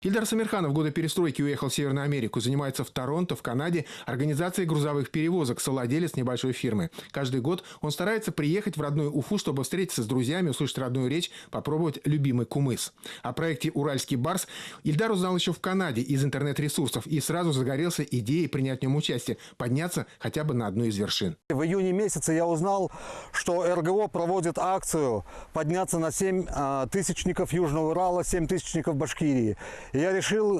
Ильдар Самирханов в годы перестройки уехал в Северную Америку. Занимается в Торонто, в Канаде, организацией грузовых перевозок, совладелец небольшой фирмы. Каждый год он старается приехать в родную Уфу, чтобы встретиться с друзьями, услышать родную речь, попробовать любимый кумыс. О проекте «Уральский барс» Ильдар узнал еще в Канаде из интернет-ресурсов и сразу загорелся идеей принять в нем участие, подняться хотя бы на одну из вершин. В июне месяце я узнал, что РГО проводит акцию «Подняться на 7 тысячников Южного Урала, 7 тысячников Башкирии». И я решил,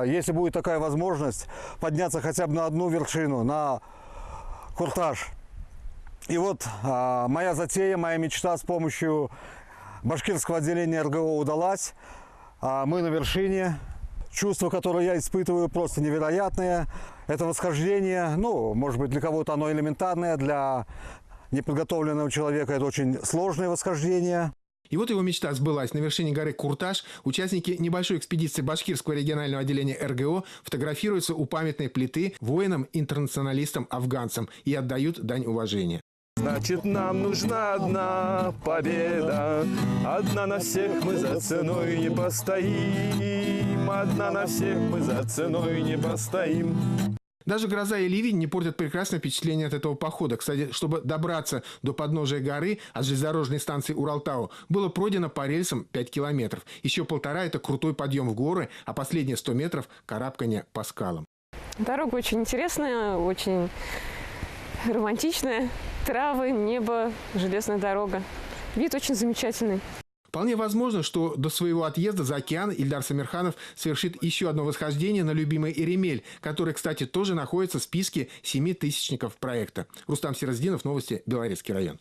если будет такая возможность, подняться хотя бы на одну вершину, на Курташ. И вот моя затея, моя мечта с помощью башкирского отделения РГО удалась. Мы на вершине. Чувство, которое я испытываю, просто невероятное. Это восхождение, может быть, для кого-то оно элементарное, для неподготовленного человека это очень сложное восхождение. И вот его мечта сбылась. На вершине горы Курташ участники небольшой экспедиции башкирского регионального отделения РГО фотографируются у памятной плиты воинам-интернационалистам-афганцам и отдают дань уважения. Значит, нам нужна одна победа, одна на всех мы за ценой не постоим, одна на всех мы за ценой не постоим. Даже гроза и ливень не портят прекрасное впечатление от этого похода. Кстати, чтобы добраться до подножия горы от железнодорожной станции Уралтау, было пройдено по рельсам 5 километров. Еще 1,5 – это крутой подъем в горы, а последние 100 метров – карабкание по скалам. Дорога очень интересная, очень романтичная. Травы, небо, железная дорога. Вид очень замечательный. Вполне возможно, что до своего отъезда за океан Ильдар Самирханов совершит еще одно восхождение на любимый Иремель, который, кстати, тоже находится в списке 7 тысячников проекта. Рустам Сираздинов, новости, Белорецкий район.